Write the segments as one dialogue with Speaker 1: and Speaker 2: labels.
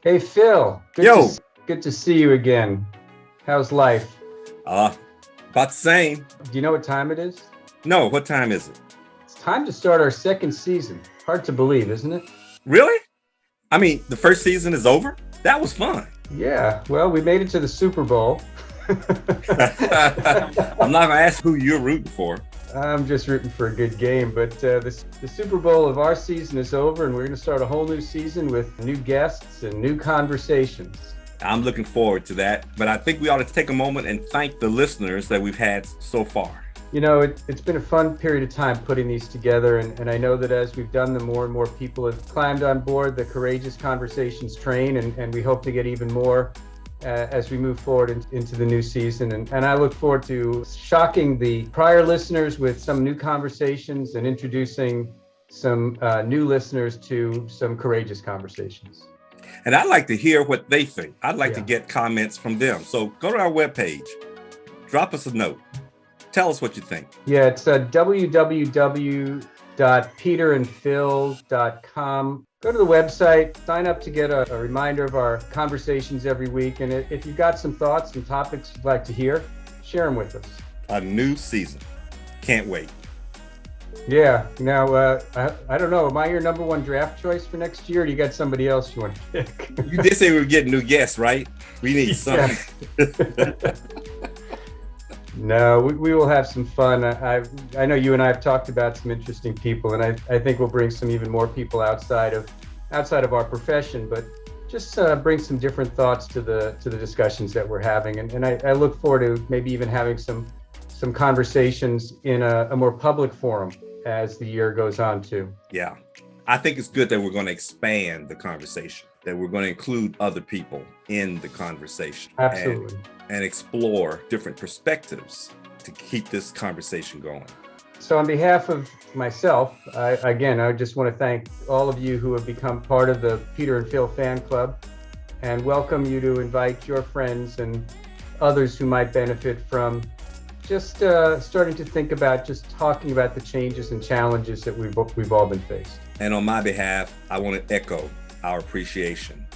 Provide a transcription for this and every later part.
Speaker 1: Hey Phil,
Speaker 2: Yo,
Speaker 1: good to see you again. How's life?
Speaker 2: uh, about the same.
Speaker 1: Do you know what time it is?
Speaker 2: No, what time is it?
Speaker 1: It's time to start our second season. Hard to believe, isn't it?
Speaker 2: Really? I mean, the first season is over? That was fun.
Speaker 1: Yeah, well, we made it to the Super Bowl.
Speaker 2: I'm not gonna ask who you're rooting for.
Speaker 1: I'm just rooting for a good game, but the Super Bowl of our season is over, and we're going to start a whole new season with new guests and new conversations.
Speaker 2: I'm looking forward to that, but I think we ought to take a moment and thank the listeners that we've had so far.
Speaker 1: You know, it's been a fun period of time putting these together, and I know that as we've done them, more and more people have climbed on board the Courageous Conversations train, and we hope to get even more as we move forward into the new season. And I look forward to shocking the prior listeners with some new conversations and introducing some new listeners to some courageous conversations.
Speaker 2: And I'd like to hear what they think. I'd like to
Speaker 1: Yeah.
Speaker 2: get comments from them. So go to our webpage, drop us a note. Tell us what you think.
Speaker 1: Yeah, it's www.peterandphil.com. Go to the website, sign up to get a reminder of our conversations every week. And if you've got some thoughts and topics you'd like to hear, share them with us.
Speaker 2: A new season. Can't wait.
Speaker 1: Yeah. Now, I don't know. Am I your number one draft choice for next year, or do you got somebody else you want to pick?
Speaker 2: You did say we were getting new guests, right? We need something.
Speaker 1: No, we will have some fun. I know you and I have talked about some interesting people, and I think we'll bring some even more people outside of our profession, but just bring some different thoughts to the discussions that we're having. And I look forward to maybe even having some conversations in a more public forum as the year goes on too.
Speaker 2: Yeah. I think it's good that we're going to expand the conversation, that we're going to include other people in the conversation.
Speaker 1: Absolutely.
Speaker 2: And explore different perspectives to keep this conversation going.
Speaker 1: So on behalf of myself, I just want to thank all of you who have become part of the Peter and Phil fan club, and welcome you to invite your friends and others who might benefit from just starting to think about just talking about the changes and challenges that we've all been faced.
Speaker 2: And on my behalf, I want to echo our appreciation.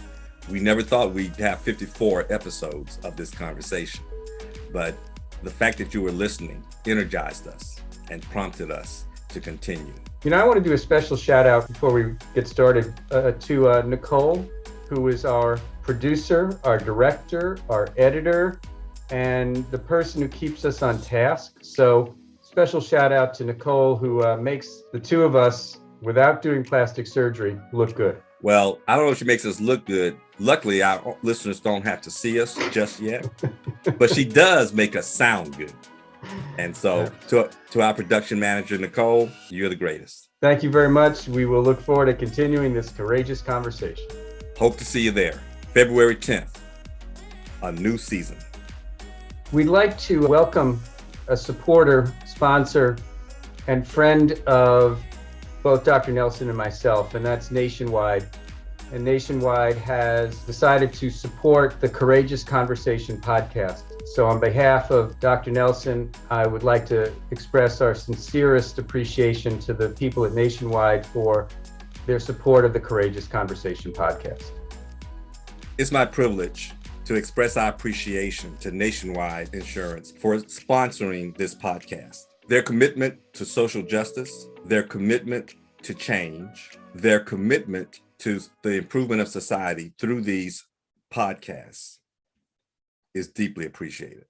Speaker 2: We never thought we'd have 54 episodes of this conversation, but the fact that you were listening energized us and prompted us to continue.
Speaker 1: You know, I want to do a special shout out before we get started to Nicole, who is our producer, our director, our editor, and the person who keeps us on task. So special shout out to Nicole, who makes the two of us, without doing plastic surgery, look good.
Speaker 2: Well, I don't know if she makes us look good. Luckily, our listeners don't have to see us just yet, but she does make us sound good. And so to our production manager, Nicole, you're the greatest.
Speaker 1: Thank you very much. We will look forward to continuing this courageous conversation.
Speaker 2: Hope to see you there. February 10th, a new season.
Speaker 1: We'd like to welcome a supporter, sponsor, and friend of both Dr. Nelson and myself, and that's Nationwide. And Nationwide has decided to support the Courageous Conversation podcast. So on behalf of Dr. Nelson, I would like to express our sincerest appreciation to the people at Nationwide for their support of the Courageous Conversation podcast.
Speaker 2: It's my privilege to express our appreciation to Nationwide Insurance for sponsoring this podcast. Their commitment to social justice, their commitment to change, their commitment to the improvement of society through these podcasts is deeply appreciated.